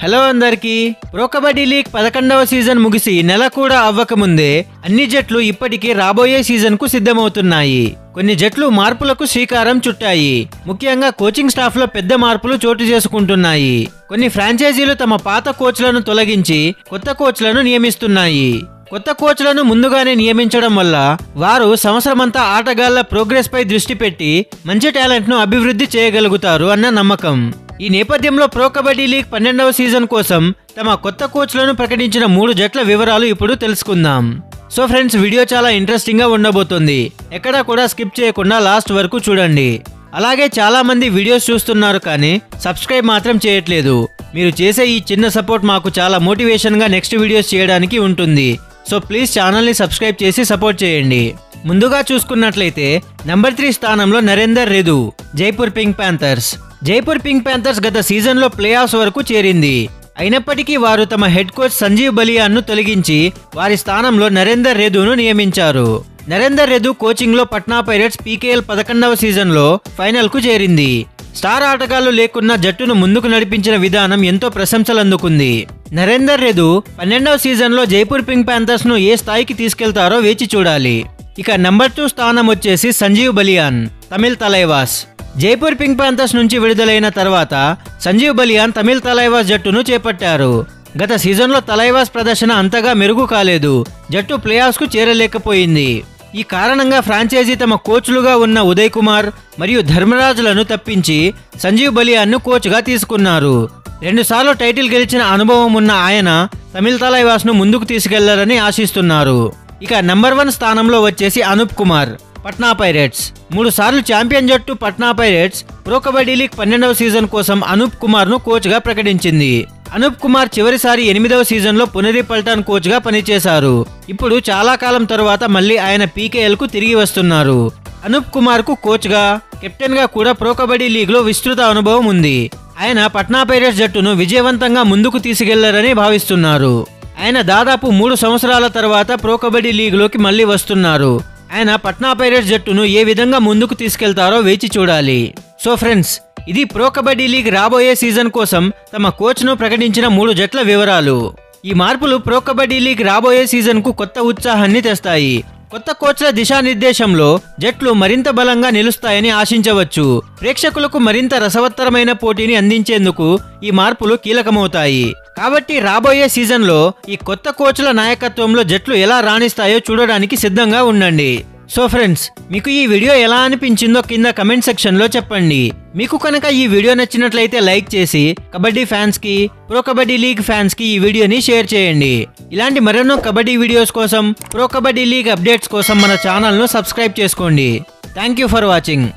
Hello అందరికీ pro kabaddi league 11వ season ముగిసి నెల కూడా అవ్వకముందే అన్ని జట్లు ఇప్పటికే రాబోయే సీజన్ కు సిద్ధమవుతున్నాయి. కొన్ని జట్లు మార్పులకు శ్రీకారం చుట్టాయి. ముఖ్యంగా కోచింగ్ స్టాఫ్ లో పెద్ద మార్పులు చోటు చేసుకుంటున్నాయి. కొన్ని ఫ్రాంచైజీలు తమ పాత కోచ్లను తొలగించి కొత్త కోచ్లను నియమిస్తున్నాయి. కొత్త కోచ్లను ముందుగానే నియమించడం వల్ల వారు సంవత్సరమంతా ఆటగాళ్ల ప్రోగ్రెస్ పై దృష్టి పెట్టి మంచి టాలెంట్ ను అభివృద్ధి చేయగలుగుతారు అన్న నమ్మకం. ఈ నేపథ్యంలో ప్రో కబడ్డీ లీగ్ 12వ సీజన్ కోసం తమ కొత్త కోచ్లను ప్రకటించిన 3 జట్ల వివరాలు ఇప్పుడు తెలుసుకుందాం. సో ఫ్రెండ్స్, వీడియో చాలా ఇంట్రెస్టింగ్ గా ఉండబోతుంది. ఎక్కడా కూడా స్కిప్ చేయకుండా లాస్ట్ వరకు చూడండి. అలాగే చాలా మంది వీడియోస్ చూస్తున్నారు కానీ సబ్స్క్రైబ్ మాత్రం చేయట్లేదు. మీరు చేసే ఈ చిన్న సపోర్ట్ మాకు చాలా మోటివేషన్ గా నెక్స్ట్ వీడియోస్ చేయడానికి ఉంటుంది. సో ప్లీజ్ ఛానల్ ని సబ్స్క్రైబ్ చేసి సపోర్ట్ చేయండి. ముందుగా చూసుకున్నట్లయితే నంబర్ 3 స్థానంలో Narender Redhu, Jaipur pink panthers. Jaipur pink panthers గత సీజన్లో ప్లే ఆఫ్స్ వరకు చేరింది. అయినప్పటికీ వారు తమ హెడ్ కోచ్ సంజీవ్ బలియాన్ ను తొలగించి వారి స్థానంలో నరేందర్ రెదును నియమించారు. నరేందర్ రెదు కోచింగ్ లో పట్నా పైరేట్స్ పీకేఎల్ 11వ సీజన్ లో ఫైనల్ కు చేరింది. స్టార్ ఆటగాళ్లు లేకున్నా జట్టును ముందుకు నడిపించిన విధానం ఎంతో ప్రశంసలు అందుకుంది. నరేందర్ రెదు 12వ సీజన్ లో జైపూర్ పింక్ ప్యాంథర్స్ ను ఏ స్థాయికి తీసుకెళ్తారో వేచి చూడాలి. ఇక నంబర్ 2 స్థానం వచ్చేసి సంజీవ్ బలియాన్, తమిళ్ తలైవాస్. జైపూర్ పింక్ ప్యాంథర్స్ నుంచి విడుదలైన తర్వాత సంజీవ్ బలియాన్ తమిళ్ తలైవాస్ జట్టును చేపట్టారు. గత సీజన్లో తలైవాస్ ప్రదర్శన అంతగా మెరుగు కాలేదు. జట్టు ప్లే ఆఫ్స్ కు చేరలేకపోయింది. ఈ కారణంగా ఫ్రాంచైజీ తమ కోచ్లుగా ఉన్న ఉదయ్ కుమార్ మరియు ధర్మరాజులను తప్పించి సంజీవ్ బలియాన్ ను కోచ్ గా తీసుకున్నారు. 2 సార్లు టైటిల్ గెలిచిన అనుభవం ఉన్న ఆయన తమిళ్ తలైవాస్ ను ముందుకు తీసుకెళ్లారని ఆశిస్తున్నారు. ఇక నంబర్ 1 స్థానంలో వచ్చేసి అనూప్ కుమార్, పట్నా పైరేట్స్. 3 సార్లు ఛాంపియన్ జట్టు Patna pirates pro kabaddi league 12వ సీజన్ కోసం అనూప్ కుమార్ ను కోచ్ గా ప్రకటించింది. అనూప్ కుమార్ చివరిసారి 8వ సీజన్ లో పునరి పల్టాన్ కోచ్ గా పనిచేశారు. ఇప్పుడు చాలా కాలం తరువాత మళ్ళీ ఆయన పీకేఎల్ కు తిరిగి వస్తున్నారు. అనూప్ కుమార్ కు కోచ్ గా, కెప్టెన్ గా కూడా ప్రో కబడ్డీ లీగ్ లో విస్తృత అనుభవం ఉంది. ఆయన పట్నా పైరేట్స్ జట్టును విజయవంతంగా ముందుకు తీసుకెళ్లారని భావిస్తున్నారు. ఆయన దాదాపు 3 సంవత్సరాల తర్వాత ప్రో కబడ్డీ లీగ్ లోకి మళ్ళీ వస్తున్నారు. ఆయన పట్నా పైరేట్స్ జట్టును ఏ విధంగా ముందుకు తీసుకెళ్తారో వేచి చూడాలి. సో ఫ్రెండ్స్, ఇది ప్రో కబడ్డీ లీగ్ రాబోయే సీజన్ కోసం తమ కోచ్ ను ప్రకటించిన 3 జట్ల వివరాలు. ఈ మార్పులు ప్రో కబడ్డీ లీగ్ రాబోయే సీజన్ కు కొత్త ఉత్సాహాన్ని తెస్తాయి. కొత్త కోచ్ల దిశానిర్దేశంలో జట్లు మరింత బలంగా నిలుస్తాయని ఆశించవచ్చు. ప్రేక్షకులకు మరింత రసవత్తరమైన పోటీని అందించేందుకు ఈ మార్పులు కీలకమవుతాయి. కాబట్టి రాబోయే సీజన్లో ఈ కొత్త కోచ్ల నాయకత్వంలో జట్లు ఎలా రాణిస్తాయో చూడడానికి సిద్ధంగా ఉండండి. సో ఫ్రెండ్స్, మీకు ఈ వీడియో ఎలా అనిపించిందో కింద కమెంట్ సెక్షన్ లో చెప్పండి. మీకు కనుక ఈ వీడియో నచ్చినట్లయితే లైక్ చేసి కబడ్డీ ఫ్యాన్స్ కి, ప్రో కబడ్డీ లీగ్ ఫ్యాన్స్ కి ఈ వీడియోని షేర్ చేయండి. ఇలాంటి మరెన్నో కబడ్డీ వీడియోస్ కోసం, ప్రో కబడ్డీ లీగ్ అప్డేట్స్ కోసం మన ఛానల్ ను సబ్స్క్రైబ్ చేసుకోండి. Thank you for watching.